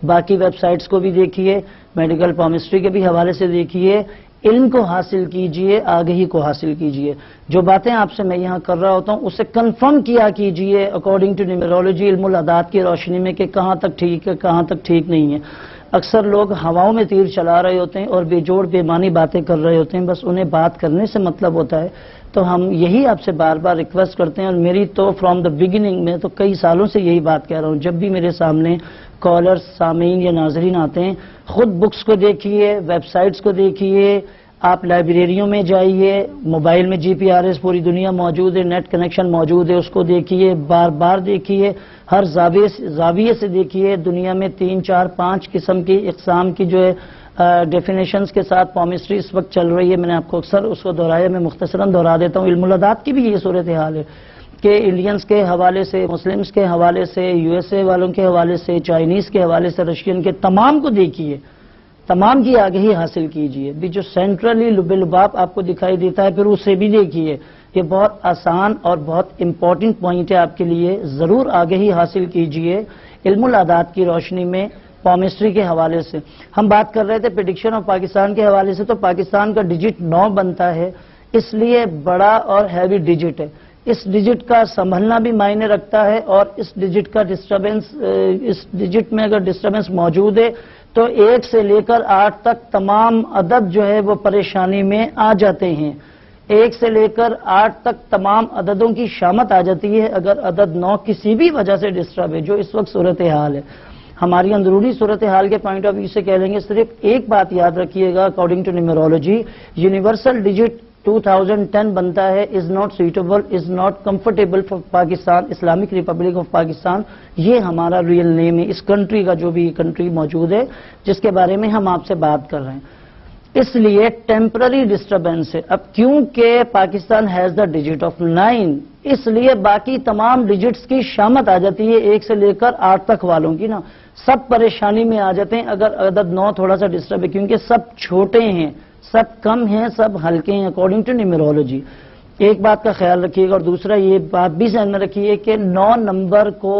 باقی web sites کو بھی دیکھیے، میڈیکل پامسٹری کے بھی حوالے سے دیکھیے، علم کو حاصل کیجئے، آگہی کو حاصل کیجئے۔ جو باتیں آپ سے میں یہاں کر رہا ہوتا ہوں اسے کنفرم کیا کیجئے اکارڈنگ ٹو نیومرولوجی، علم العداد کی روشنی میں کہ کہاں تک ٹھیک ہے، کہاں تک ٹھیک نہیں ہے۔ اکثر لوگ ہواؤں میں تیر چلا رہے ہوتے ہیں اور بے جوڑ بے معنی باتیں کر رہے ہوتے ہیں، بس انہیں بات کرنے سے مطلب ہوتا ہے۔ تو ہم یہی آپ سے بار بار ریکویسٹ کرتے ہیں، اور میری تو فرام دا بگننگ میں تو کئی سالوں سے یہی بات کہہ رہا ہوں، جب بھی میرے سامنے کالرز، سامعین یا ناظرین آتے ہیں، خود بکس کو دیکھیے، ویب سائٹس کو دیکھیے، آپ لائبریریوں میں جائیے، موبائل میں جی پی آر ایس پوری دنیا موجود ہے، نیٹ کنیکشن موجود ہے، اس کو دیکھیے، بار بار دیکھیے، ہر زاویے سے دیکھیے۔ دنیا میں 3، 4، 5 قسم کی اقسام کی جو ہے ڈیفینیشنز کے ساتھ پامسٹری اس وقت چل رہی ہے۔ میں نے آپ کو اکثر اس کو دہرایا، میں مختصراً دہرا دیتا ہوں۔ علم العداد کی بھی یہ صورتحال ہے کہ انڈینز کے حوالے سے، مسلمز کے حوالے سے، یو ایس اے والوں کے حوالے سے، چائنیز کے حوالے سے، رشین کے، تمام کو دیکھیے، تمام کی آگہی حاصل کیجئے۔ بھی جو سینٹرلی لب لباب آپ کو دکھائی دیتا ہے پھر اسے بھی دیکھیے۔ یہ بہت آسان اور بہت امپورٹنٹ پوائنٹ ہے آپ کے لیے، ضرور آگہی حاصل کیجئے علم العداد کی روشنی میں پامسٹری کے حوالے سے۔ ہم بات کر رہے تھے پریڈکشن آف پاکستان کے حوالے سے، تو پاکستان کا ڈیجٹ 9 بنتا ہے، اس لیے بڑا اور ہیوی ڈیجٹ ہے۔ اس ڈیجٹ کا سنبھلنا بھی معنی رکھتا ہے، اور اس ڈیجٹ کا ڈسٹربنس، اس ڈیجٹ میں اگر ڈسٹربنس موجود ہے تو 1 سے لے کر 8 تک تمام عدد جو ہے وہ پریشانی میں آ جاتے ہیں۔ 1 سے لے کر 8 تک تمام عددوں کی شامت آ جاتی ہے اگر عدد 9 کسی بھی وجہ سے ڈسٹرب ہے، جو اس وقت صورتحال ہے۔ ہماری اندرونی صورتحال کے پوائنٹ آف ویو سے کہہ لیں گے، صرف ایک بات یاد رکھیے گا، اکارڈنگ ٹو نیومرولوجی، یونیورسل ڈیجٹ 2010 بنتا ہے، is not suitable, is not comfortable for Pakistan, Islamic republic of Pakistan. یہ ہمارا ریئل نیم ہے اس کنٹری کا، جو بھی کنٹری موجود ہے جس کے بارے میں ہم آپ سے بات کر رہے ہیں۔ اس لیے ٹیمپرری ڈسٹربنس ہے۔ اب کیونکہ Pakistan has the digit of 9، اس لیے باقی تمام ڈیجٹس کی شامت آ جاتی ہے 1 سے لے کر 8 تک والوں کی نا، سب پریشانی میں آ جاتے ہیں اگر عدد 9 تھوڑا سا ڈسٹرب ہے، کیونکہ سب چھوٹے ہیں، سب کم ہیں، سب ہلکے ہیں اکارڈنگ ٹو نیومرولوجی۔ ایک بات کا خیال رکھیے گا، اور دوسرا یہ بات بھی ذہن میں رکھیے کہ 9 نمبر کو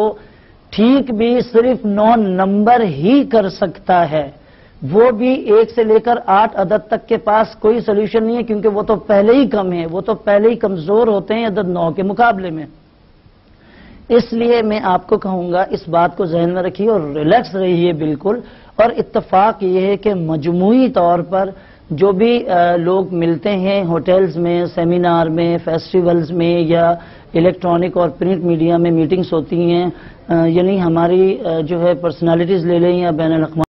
ٹھیک بھی صرف 9 نمبر ہی کر سکتا ہے، وہ بھی 1 سے لے کر 8 عدد تک کے پاس کوئی سولوشن نہیں ہے، کیونکہ وہ تو پہلے ہی کم ہے، وہ تو پہلے ہی کمزور ہوتے ہیں عدد 9 کے مقابلے میں۔ اس لیے میں آپ کو کہوں گا اس بات کو ذہن میں رکھیے اور ریلیکس رہیے بالکل۔ اور اتفاق یہ ہے کہ مجموعی طور پر جو بھی لوگ ملتے ہیں ہوٹلز میں، سیمینار میں، فیسٹیولز میں، یا الیکٹرانک اور پرنٹ میڈیا میں میٹنگز ہوتی ہیں، یعنی ہماری جو ہے پرسنالٹیز لے لیں یا بین الاقوامی